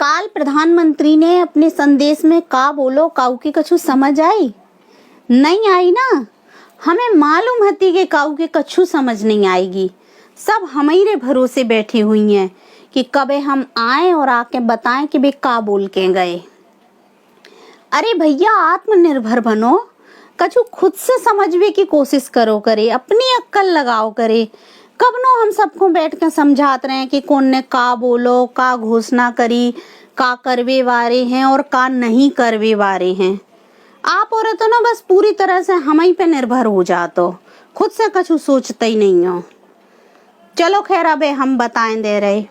काल प्रधानमंत्री ने अपने संदेश में का बोलो काऊ के कछु समझ आई नहीं आई ना। हमें मालूम हती कि काऊ के कछु समझ नहीं आएगी। सब हमारे भरोसे बैठी हुई हैं कि कबे हम आए और आके बताएं कि वे का बोल के गए। अरे भैया आत्मनिर्भर बनो, कछु खुद से समझने की कोशिश करो करे, अपनी अक्ल लगाओ करे। कब नो हम सबको बैठ कर समझाते रहे कि कौन ने का बोलो, का घोषणा करी, का करवे वारे हैं और का नहीं करवे वारे हैं। आप औरत तो ना बस पूरी तरह से हम ही पे निर्भर हो जातो, खुद से कछु सोचते ही नहीं हो। चलो खैर अबे हम बताएं दे रहे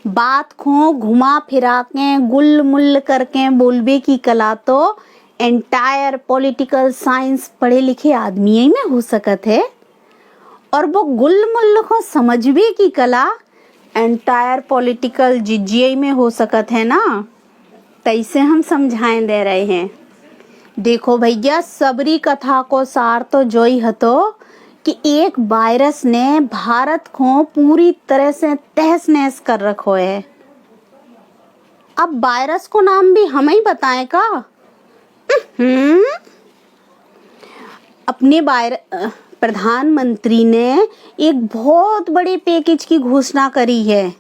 बात को घुमा फिरा के गुल मुल करके बोलबे की कला तो एंटायर पॉलिटिकल साइंस पढ़े लिखे आदमी ही में हो सकत है, और वो गुल मुल को समझबे की कला एंटायर पॉलिटिकल जिज्ञे में हो सकत है ना। तैसे हम समझाएं दे रहे हैं। देखो भैया, सबरी कथा को सार तो जोई हतो कि एक वायरस ने भारत को पूरी तरह से तहस नहस कर रखो है। अब वायरस को नाम भी हम ही बताएं का। अपने प्रधानमंत्री ने एक बहुत बड़े पैकेज की घोषणा करी है।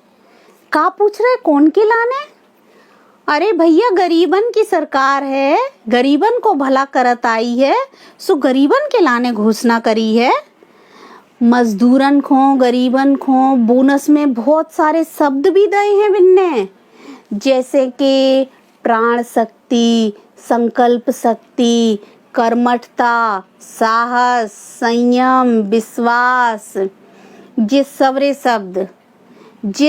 का पूछ रहे कौन के लाने? अरे भैया गरीबन की सरकार है, गरीबन को भला करत आई है, सो गरीबन के लाने घोषणा करी है। मजदूरन को, गरीबन को बोनस में बहुत सारे शब्द भी दिए हैं बिन्ने, जैसे कि प्राण शक्ति, संकल्प शक्ति, कर्मठता, साहस, संयम, विश्वास। जे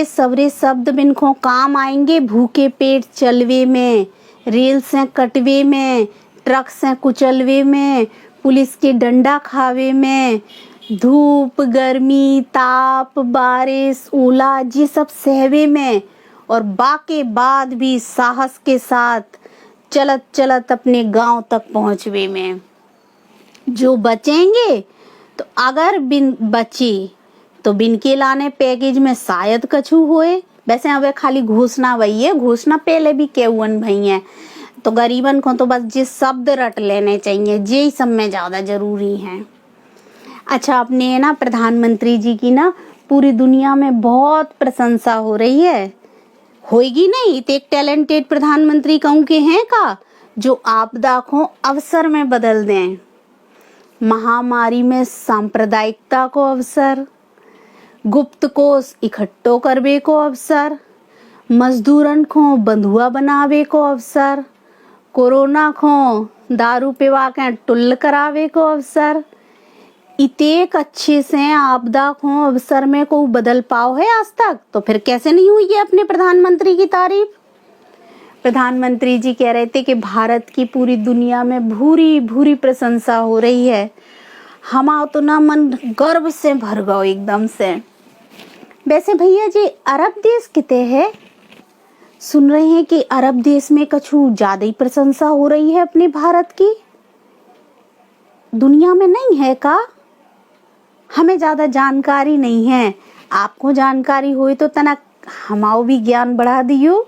सवरे शब्द बिनको काम आएंगे भूखे पेट चलवे में, रेल से कटवे में, ट्रक से कुचलवे में, पुलिस के डंडा खावे में, धूप गर्मी ताप बारिश ओला ये सब सहवे में, और बाके बाद भी साहस के साथ चलत चलत अपने गांव तक पहुंचवे में। जो बचेंगे तो अगर बिन बची तो बिन के लाने पैकेज में शायद कछु होए। वैसे अब खाली घोषणा वही है, घोषणा पहले भी केवन भई है, तो गरीबन को तो बस जिस शब्द रट लेने चाहिए, जे सब में ज्यादा जरूरी है। अच्छा, अपने ना प्रधानमंत्री जी की ना पूरी दुनिया में बहुत प्रशंसा हो रही है। होएगी नहीं तो एक टैलेंटेड प्रधानमंत्री कहूँ के हैं का, जो आपदा को अवसर में बदल दें। महामारी में सांप्रदायिकता को अवसर, गुप्त कोष इकट्ठो करवे को अवसर, मजदूरन को बंधुआ बनावे को अवसर, कोरोना को दारू पिवा के टुल्ल करावे को अवसर। इतेक अच्छे से आपदा को अवसर में को बदल पाओ है आज तक, तो फिर कैसे नहीं हुई है अपने प्रधानमंत्री की तारीफ। प्रधानमंत्री जी कह रहे थे कि भारत की पूरी दुनिया में भूरी भूरी प्रशंसा हो रही है। हमारा तो ना मन गर्व से भर गओ एकदम से। वैसे भैया जी अरब देश किते है? सुन रहे हैं कि अरब देश में कछु ज्यादा ही प्रशंसा हो रही है अपने भारत की। दुनिया में नहीं है का? हमें ज्यादा जानकारी नहीं है। आपको जानकारी हुई तो तना हमाओ भी ज्ञान बढ़ा दियो।